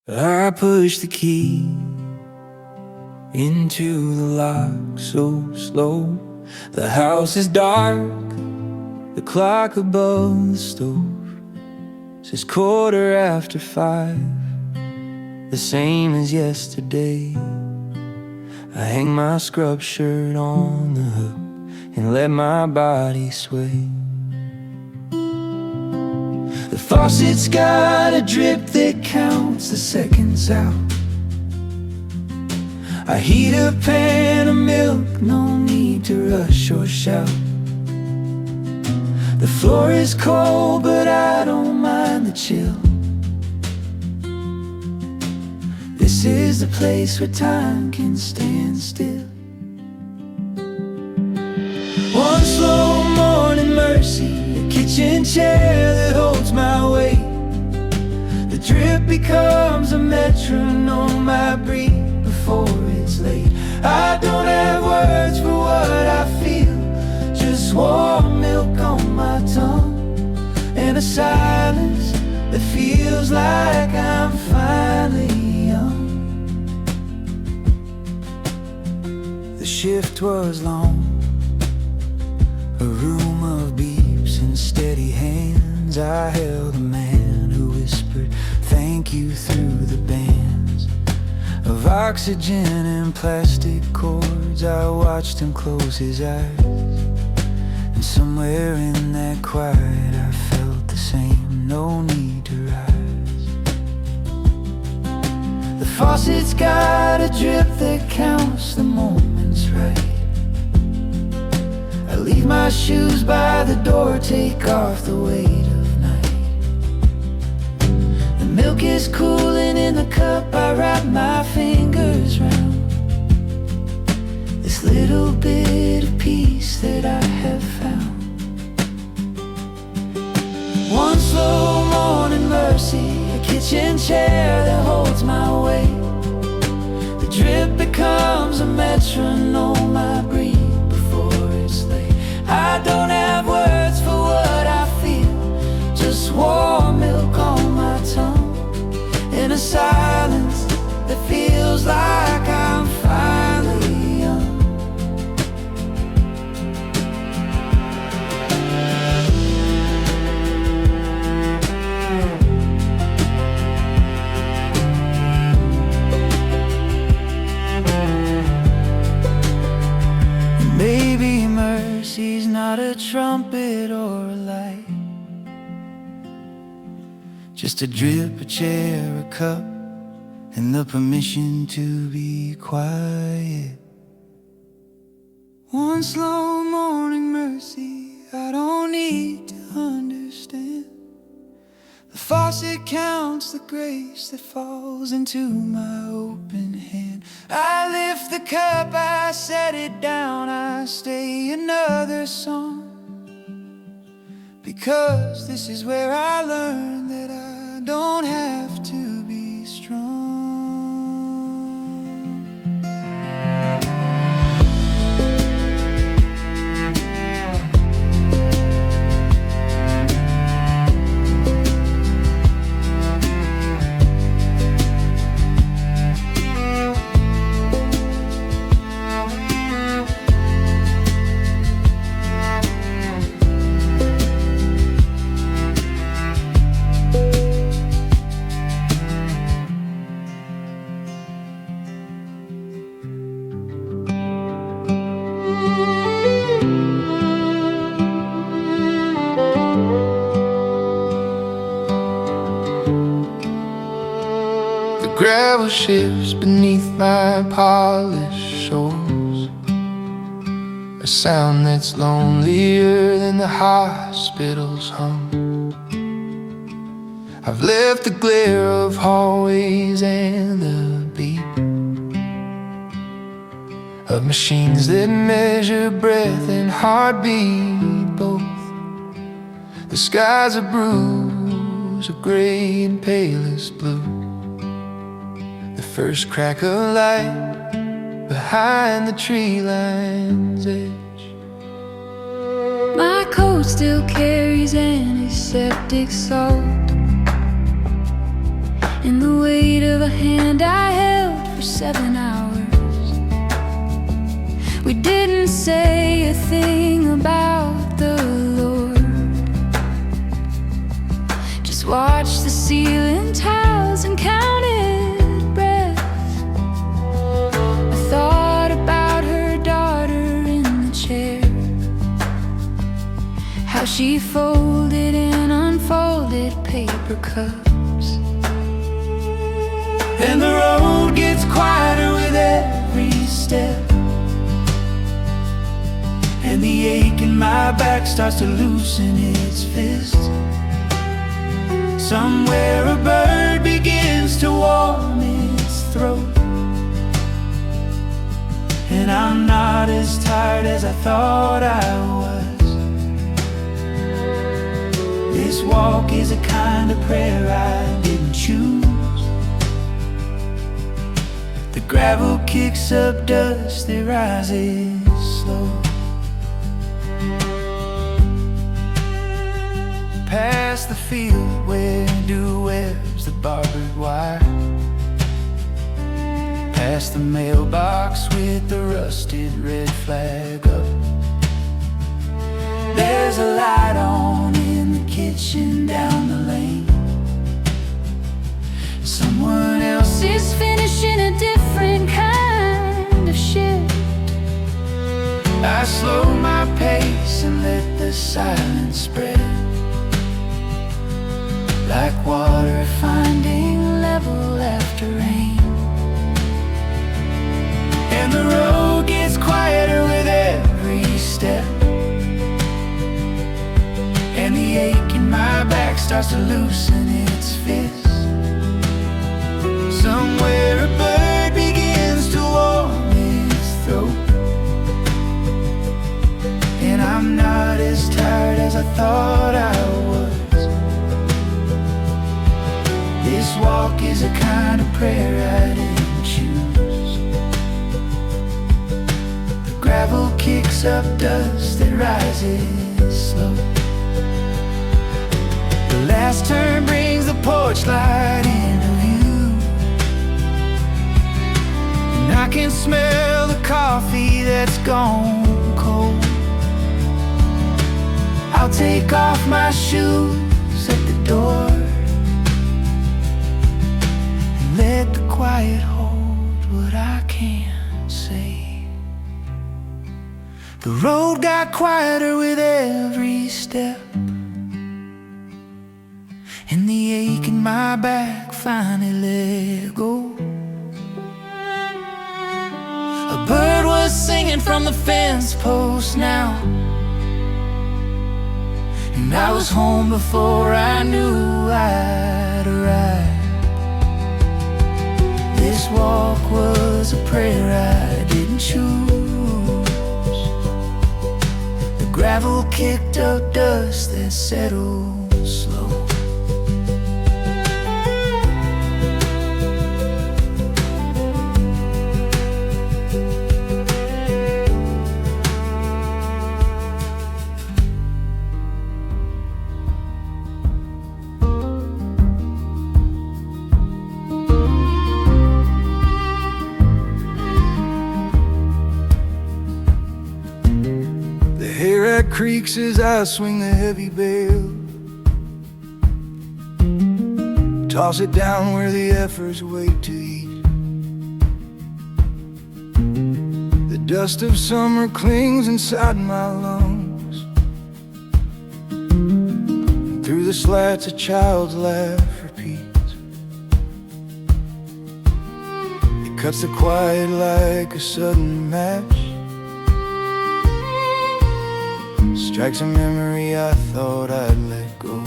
I push the key into the lock so slow. The house is dark, the clock above the stove says 5:15, the same as yesterday. I hang my scrub shirt on the hook and let my body sway. The faucet's got a drip that counts the seconds out. I heat a pan of milk, no need to rush or shout. The floor is cold, but I don't mind the chill. This is the place where time can stand still. One slow morning mercy, a kitchen chair that holds my weight. The drip becomes a metronome, I breathe before it's late. I don't have words for what I feel, just warm milk on my tongue, and a silence that feels like I'm finally young. The shift was long, a room of beeps and steady hands. I held a man who whispered thank you through the bands of oxygen and plastic cords. I watched him close his eyes, and somewhere in that quiet I felt the same, no need to rise. The faucet's got a drip that counts the moments right. I leave my shoes by the door, take off the weight of night. The milk is cooling in the cup, I wrap my fingers round this little bit of peace that I have found. One slow morning mercy, a kitchen chair that holds my weight. The drip becomes a metronome, I breathe before it's late. I don't have words for what I feel, just warm milk on my tongue, in a silence that feels like I'm finally young. Maybe mercy's not a trumpet or a light, just a drip, a chair, a cup, and the permission to be quiet. One slow morning mercy, I don't need to understand. The faucet counts the grace that falls into my open hand. I lift the cup, I set it down, I stay another song, because this is where I learned that I don't have to be strong. Gravel shifts beneath my polished soles, a sound that's lonelier than the hospital's hum. I've left the glare of hallways and the beat of machines that measure breath and heartbeat both. The skies are bruised, of gray and palest blue. First crack of light behind the tree line's edge. My coat still carries antiseptic salt, and the weight of the hand I held for 7 hours. We didn't say a thing about the Lord, just watched the ceiling tiles and counted breaths. I thought about her daughter in the chair, how she folded and unfolded paper cups. And the road gets quieter with every step, and the ache in my back starts to loosen its fist. Somewhere a bird begins to warm its throat, and I'm not as tired as I thought I was. This walk is a kind of prayer I didn't choose. The gravel kicks up dust that rises slow. Past the field where dew wears the barbed wire, past the mailbox with the rusted red flag up. There's a light on in the kitchen down the lane. Someone else is finishing a different kind of shift. I slow my pace and let the silence spread, like water finding level after rain. And the road gets quieter with every step, and the ache in my back starts to loosen its fist. Somewhere a bird begins to warm its throat, and I'm not as tired as I thought I was. This walk is a kind of prayer I didn't choose. The gravel kicks up dust that rises slow. The last turn brings the porch light into view, and I can smell the coffee that's gone cold. I'll take off my shoes at the door, let the quiet hold what I can't say. The road got quieter with every step, and the ache in my back finally let go. A bird was singing from the fence post now, and I was home before I knew I'd arrived. This walk was a prayer I didn't choose. The gravel kicked up dust that settled slow. Creaks as I swing the heavy bale, toss it down where the efforts wait to eat. The dust of summer clings inside my lungs, and through the slats a child's laugh repeats. It cuts the quiet like a sudden match, strikes a memory I thought I'd let go.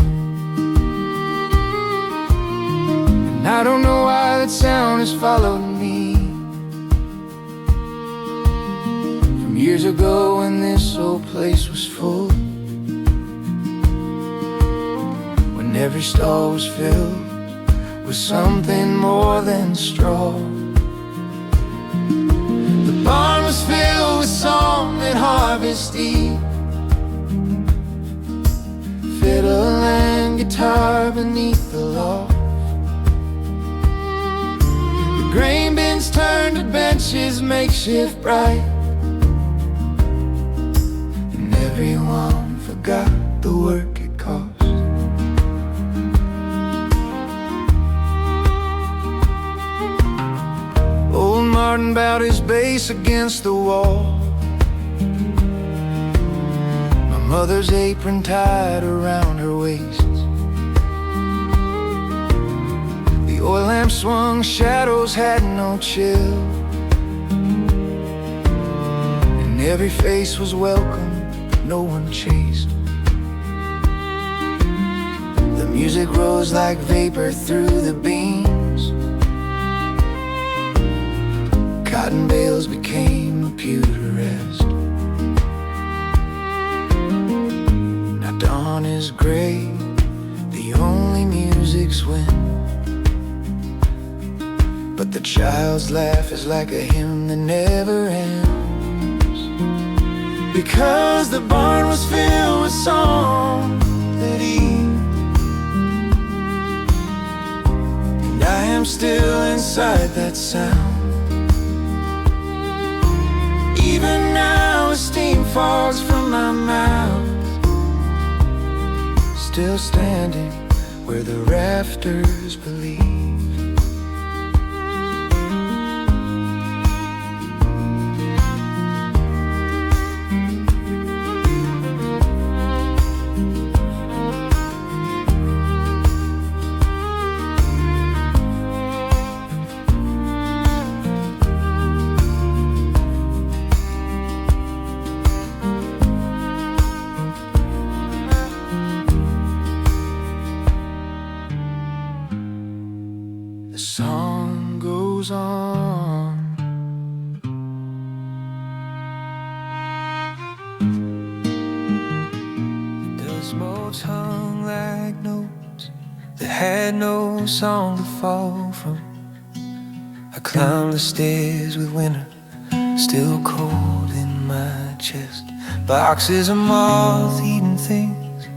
And I don't know why that sound has followed me from years ago when this old place was full, when every stall was filled with something more than straw. The barn was filled with song at Harvest Eve, fiddle and guitar beneath the loft. torches makeshift bright, and everyone forgot the work it cost. Old Martin bowed his bass against the wall, my mother's apron tied around her waist. The oil lamp swung, shadows had no chill, and every face was welcome, no one chased. The music rose like vapor through the beams, cotton bales became a pew to rest. Now dawn is gray, the only music's wind, but the child's laugh is like a hymn that never ends, because the barn was filled with song that eve, and I am still inside that sound. Even now as steam fogs from my mouth, still standing where the rafters believe. The song goes on. The dust motes hung like notes that had no song to fall from. I climbed the stairs with winter still cold in my chest. Boxes of moth-eaten things,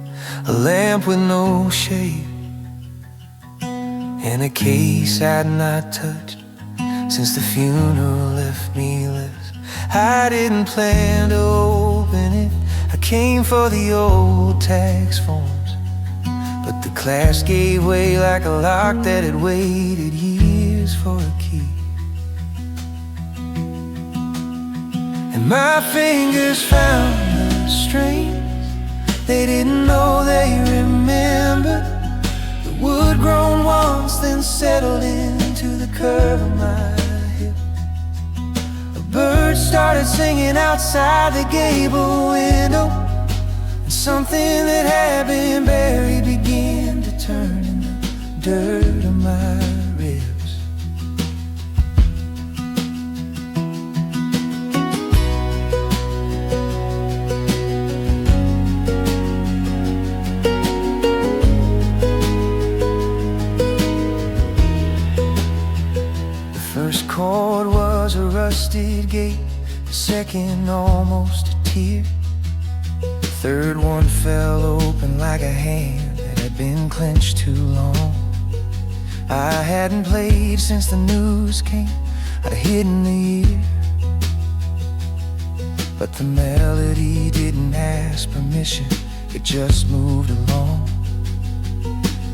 a lamp with no shade, and a case I'd not touched since the funeral left me less. I didn't plan to open it, I came for the old tax forms, but the class gave way like a lock that had waited years for a key. And my fingers found the strings they didn't know they remembered. Wood grown once, then settled into the curve of my hip. A bird started singing outside the gable window, and something that had been buried began to turn in the dirt of my ribs. First chord was a rusted gate, the second almost a tear. The third one fell open like a hand that had been clenched too long. I hadn't played since the news came, I'd hidden the year, but the melody didn't ask permission, it just moved along.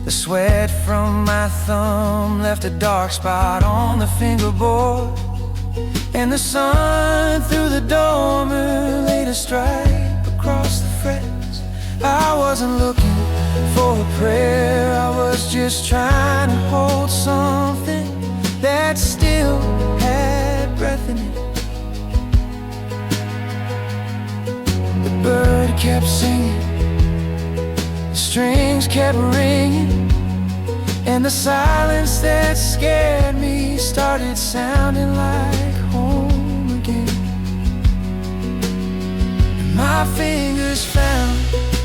The sweat from my thumb left a dark spot on the fingerboard, and the sun through the dormer laid a stripe across the frets. I wasn't looking for a prayer, I was just trying to hold something that still had breath in it. The bird kept singing, the strings kept ringing, and the silence that scared me started sounding like home again. And my fingers found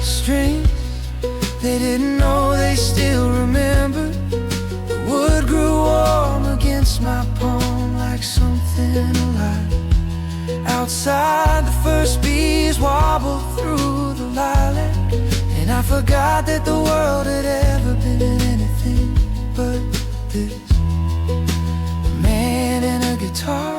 strings they didn't know they still remembered. The wood grew warm against my palm like something alive. Outside the first bees wobbled through the lilac, and I forgot that the world had ever been anything but this. A man and a guitar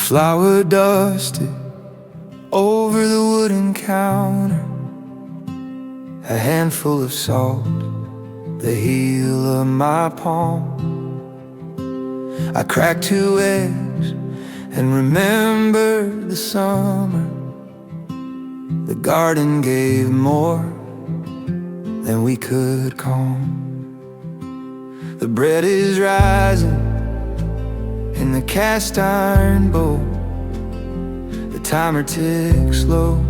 flour dusted over the wooden counter, a handful of salt, the heel of my palm. I cracked 2 eggs and remembered the summer. The garden gave more than we could calm. The bread is rising in the cast iron bowl. The timer ticks low,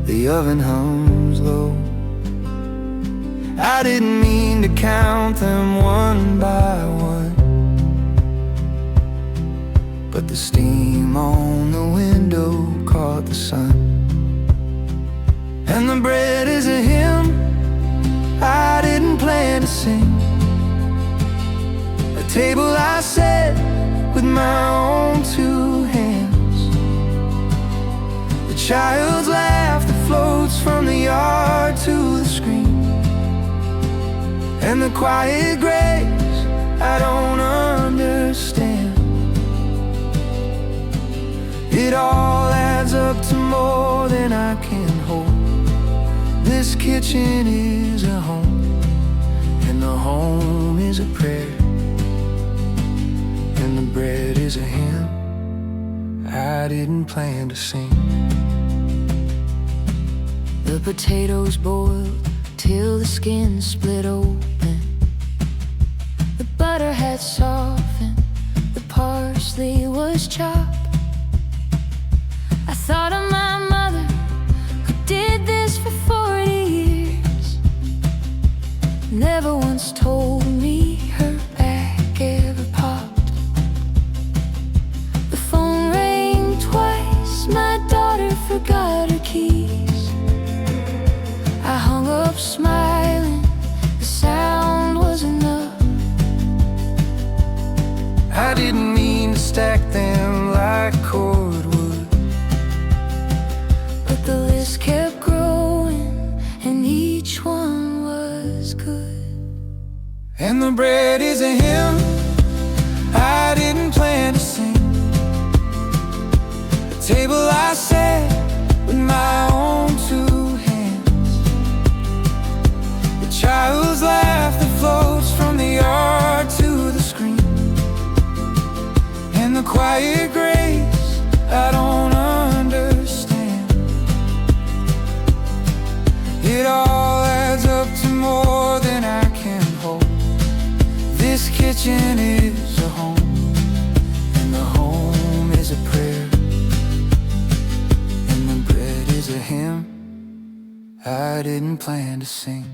the oven hums low. I didn't mean to count them one by one, but the steam on the window caught the sun. And the bread is a hymn I didn't plan to sing, a table I set with my own 2 hands, the child's laugh that floats from the yard to the screen, and the quiet grace I don't understand. It all adds up to more than I can hold. This kitchen is a home, and the home is a prayer, and the bread is a hymn I didn't plan to sing. The potatoes boiled till the skin split open, the butter had softened, the parsley was chopped. I thought of my mother who did this for 40 years, never once told me her back ever popped. The phone rang twice, my daughter forgot her keys. I hung up smiling, the sound was enough. I didn't mean to stack them like cordwood, but the list kept growing and each one was good. And the bread is a hymn I didn't plan to sing, a table I set with my own 2 hands, the child's laugh that floats from the yard to the screen, and the quiet grace I don't understand. It all adds up to more than I can hold. This kitchen is a home, and the home is a prayer, and the bread is a hymn I didn't plan to sing.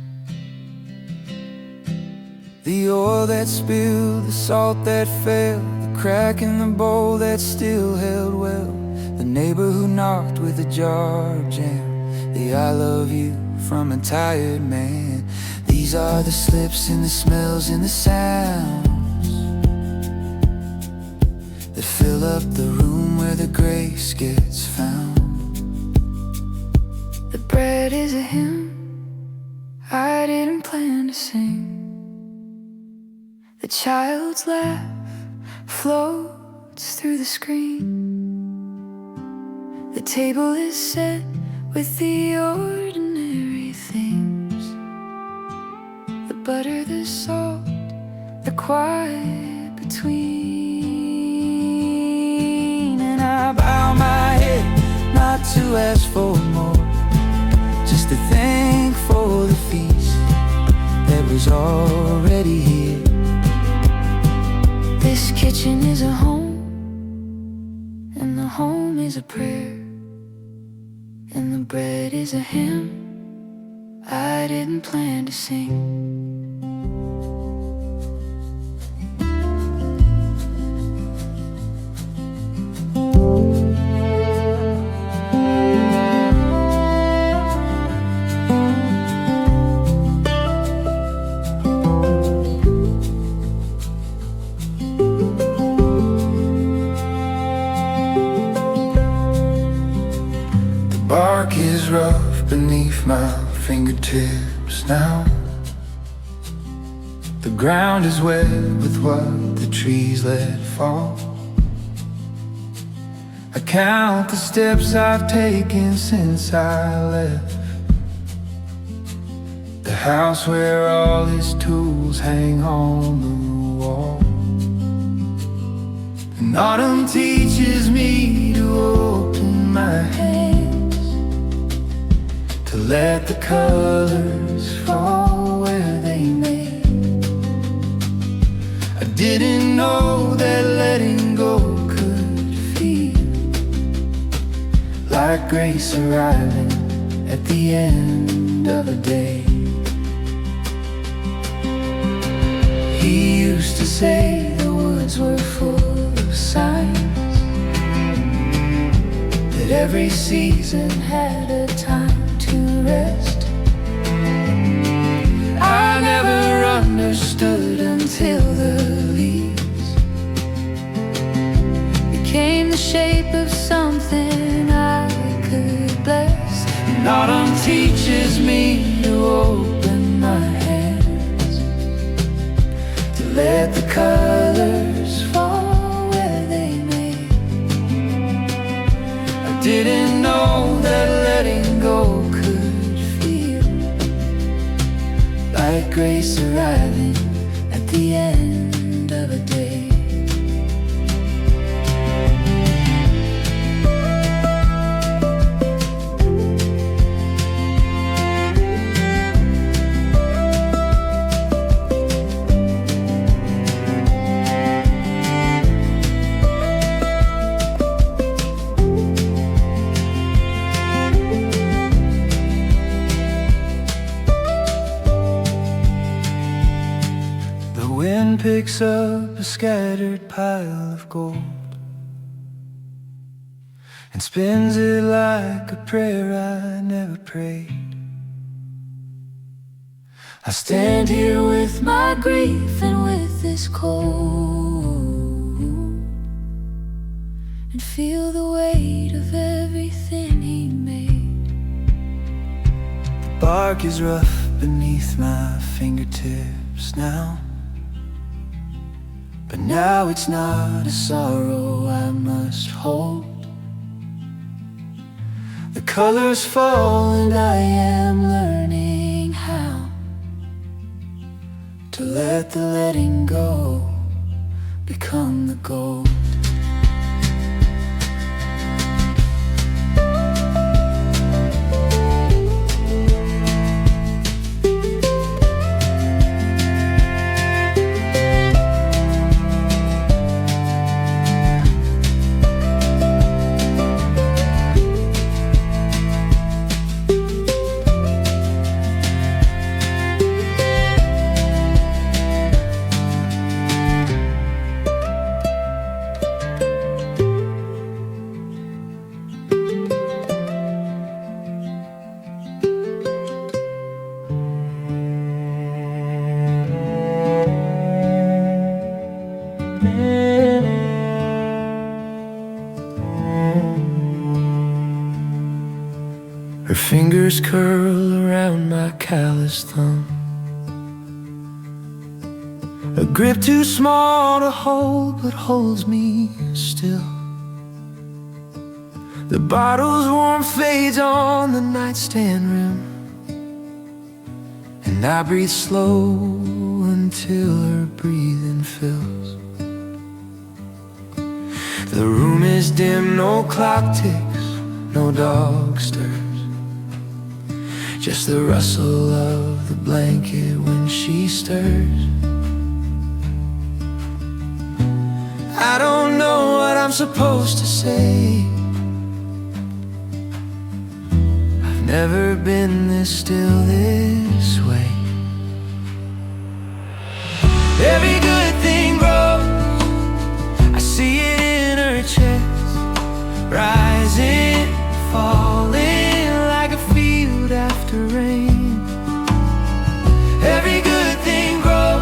The oil that spilled, the salt that fell, the crack in the bowl that still held well, the neighbor who knocked with a jar of jam, the I love you from a tired man. These are the slips and the smells and the sounds that fill up the room where the grace gets found. The bread is a hymn I didn't plan to sing, the child's laugh floats through the screen, the table is set with the ordinary things, the butter, the salt, the quiet between. And I bow my head not to ask for more, just to thank for the feast that was already here. This kitchen is a home, and the home is a prayer, and the bread is a hymn I didn't plan to sing. Bark is rough beneath my fingertips now. The ground is wet with what the trees let fall. I count the steps I've taken since I left the house where all his tools hang on the wall. And autumn teaches me to open my hands, to let the colors fall where they may. I didn't know that letting go could feel like grace arriving at the end of a day. He used to say the woods were full of signs, that every season had a time to rest. I never understood until the leaves became the shape of something I could bless. And autumn teaches me to open my hands, to let the colors fall where they may. I didn't know that letting go could feel like grace arriving at the end of a day. Picks up a scattered pile of gold and spins it like a prayer I never prayed. I stand here with my grief and with this cold, and feel the weight of everything he made. The bark is rough beneath my fingertips now, but now it's not a sorrow I must hold. The colors fall and I am learning how to let the letting go become the gold. Her fingers curl around my calloused thumb, a grip too small to hold but holds me still. The bottle's warmth fades on the nightstand rim, and I breathe slow until her breathing fills. The room is dim, no clock ticks, no dog stirs, just the rustle of the blanket when she stirs. I don't know what I'm supposed to say. I've never been this still this way. Every good thing grows, I see it in her chest, rising, falling like a field after rain. Every good thing grows,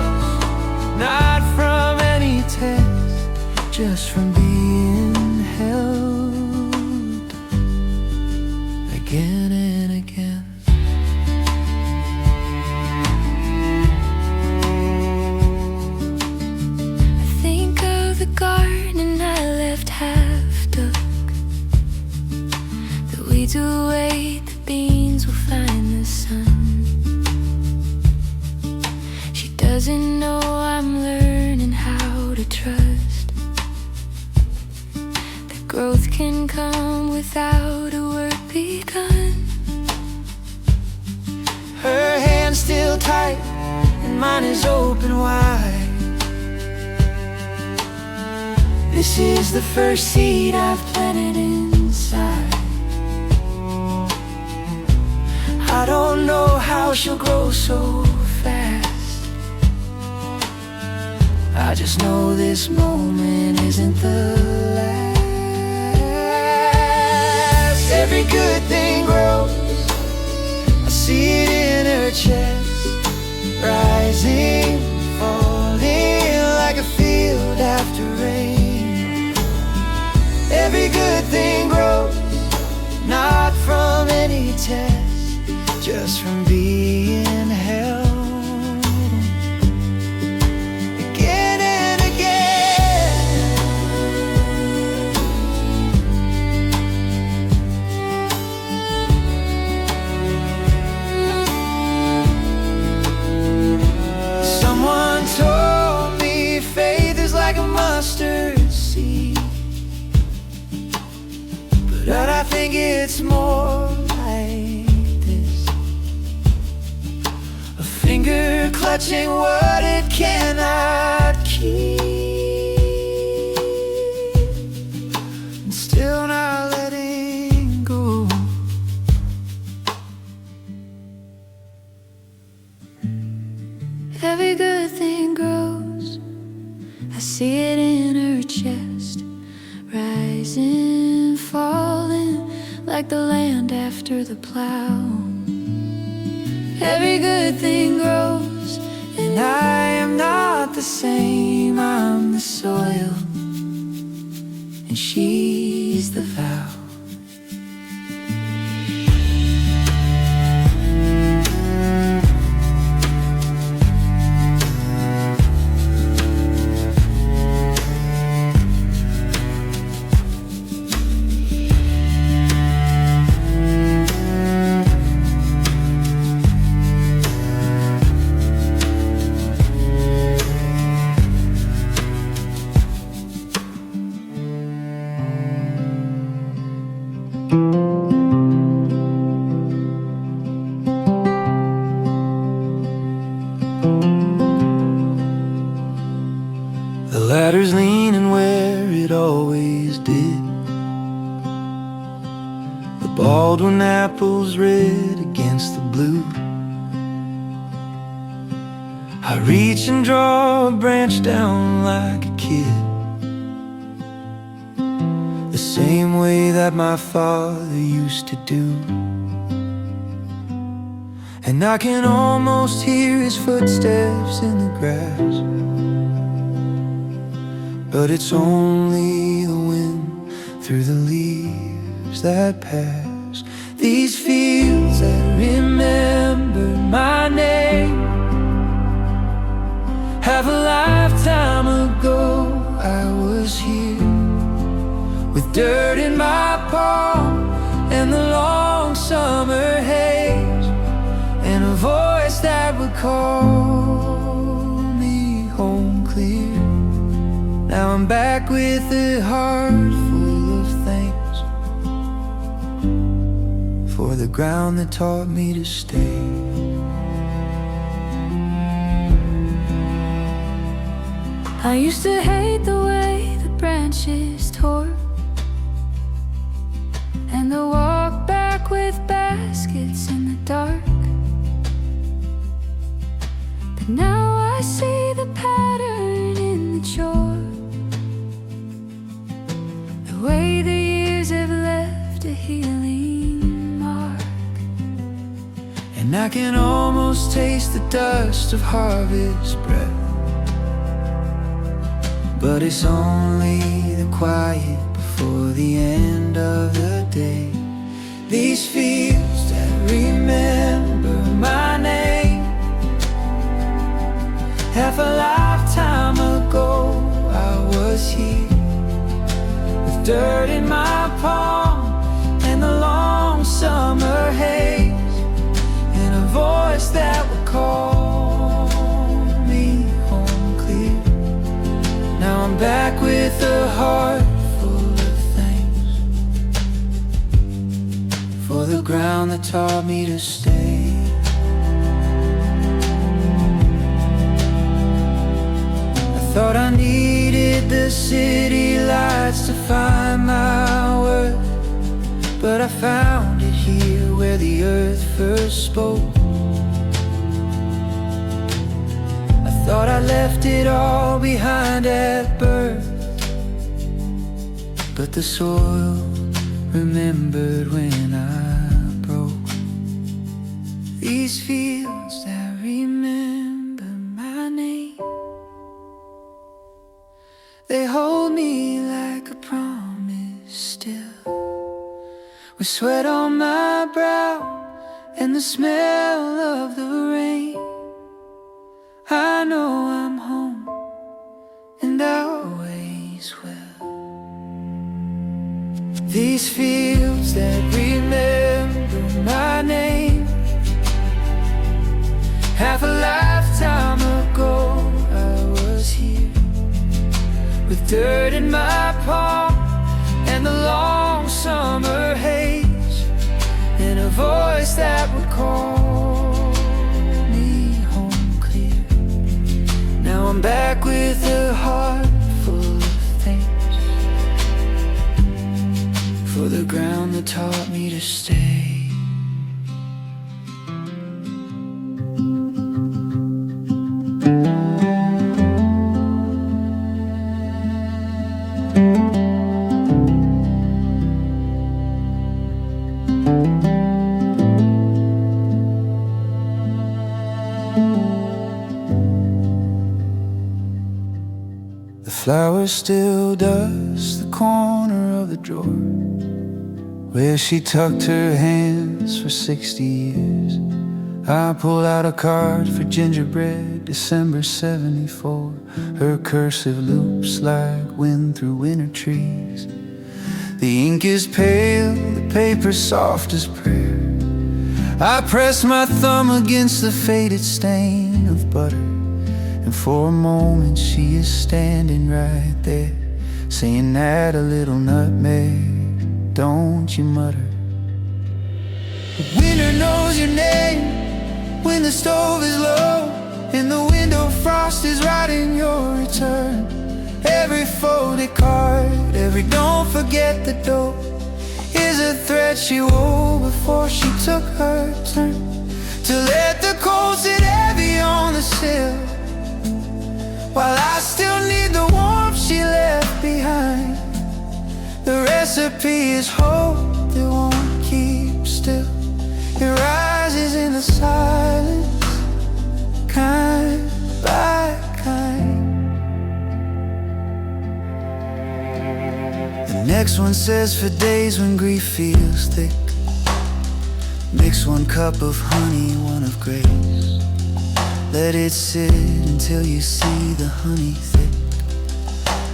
not from any test, just from being held again and again. I think of the garden I left half dug, seeds will wait, the beans will find the sun. She doesn't know I'm learning how to trust that growth can come without a word begun. Her hand's still tight and mine is open wide. This is the first seed I've planted inside. I don't know how she'll grow so fast. I just know this moment isn't the last. Every good thing grows, I see it in her chest, rising, falling like a field after rain. Every good thing grows, not from any test, just from being held again and again. Someone told me faith is like a mustard seed, but I think it's more like this: a finger clutching what it cannot keep, and still not letting go. Every good thing grows, I see it in her chest, rising, falling like the land after the plow. Every good thing grows, And I am not the same, I'm the soil, and she's the vow. The ladder's leaning where it always did. The Baldwin apple's red against the blue. I reach and draw a branch down like a kid, the same way that my father used to do. And I can almost hear his footsteps in the grass, but it's only the wind through the leaves that pass. These fields that remember my name have a lifetime ago I was here, with dirt in my palm and the long summer haze, and a voice that would call me home clear. Now I'm back with a heart full of thanks for the ground that taught me to stay. I used to hate the way the branches tore, and the walk back with baskets in the dark. But now I see the pattern in the chore, the way the years have left a healing mark. And I can almost taste the dust of harvest breath, but it's only the quiet before the end of the day. These fields that remember my name, half a lifetime ago I was here, with dirt in my palm and the long call me home clear. Now I'm back with a heart full of thanks for the ground that taught me to stay. Thought I needed the city lights to find my worth, but I found it here where the earth first spoke. I thought I left it all behind at birth, but the soil remembered when I broke. These fields that remember my name, they hold me like a promise still, with sweat on my brow and the smell of the rain. I know I'm home and I always will. These fields that remember my name, half a lifetime ago I was here, with dirt in my palm and the long summer haze, and a voice that would call me home clear. Now I'm back with a heart full of thanks for the ground that taught me to stay. The flower still dust the corner of the drawer where she tucked her hands for 60 years. I pulled out a card for gingerbread, December 74. Her cursive loops like wind through winter trees. The ink is pale, the paper soft as prayer. I press my thumb against the faded stain of butter, and for a moment she is standing right there, saying, add a little nutmeg, don't you mutter. Winter knows your name when the stove is low and the window frost is writing your return. Every folded card, every don't forget the dough, is a thread she wove before she took her turn, to let the cold sit heavy on the sill, while I still need the warmth she left behind. The recipe is hope that won't keep still. It rises in the silence, kind by kind. The next one says, for days when grief feels thick, mix 1 cup of honey, 1 of grace. Let it sit until you see the honey thick,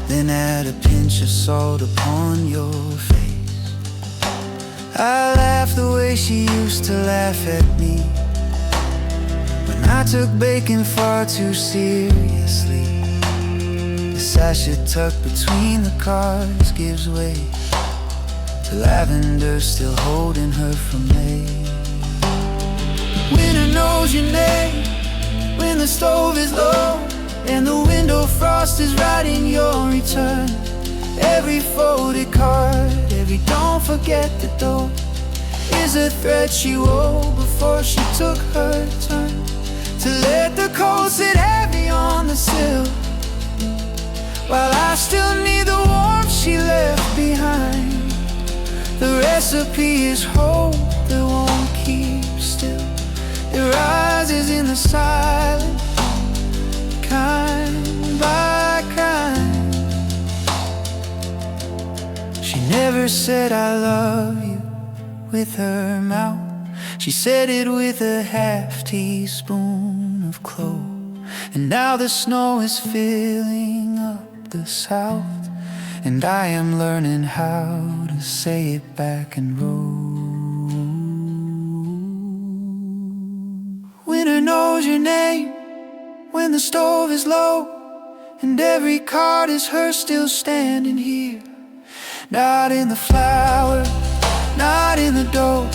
then add a pinch of salt upon your face. I laugh the way she used to laugh at me when I took baking far too seriously. The sachet tucked between the cards gives way to lavender still holding her from May. Winter knows your name when the stove is low and the window frost is writing your return. Every folded card, every don't forget the dough, is a thread she wove before she took her turn, to let the cold sit heavy on the sill, while I still need the warmth she left behind. The recipe is hope that won't keep still. It rises in the silence, kind by kind. She never said I love you with her mouth. She said it with a half teaspoon of clove. And now the snow is filling up the south, and I am learning how to say it back and roll. Winter knows knows your name when the stove is low, and every card is her still standing here. Not in the flower, not in the dough,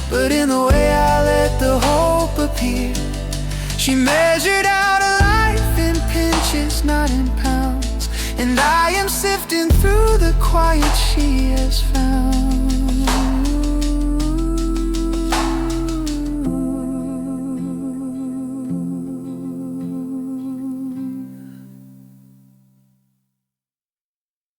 but in the way I let the hope appear. She measured out a life in pinches, not in pounds, and I am sifting through the quiet she has found.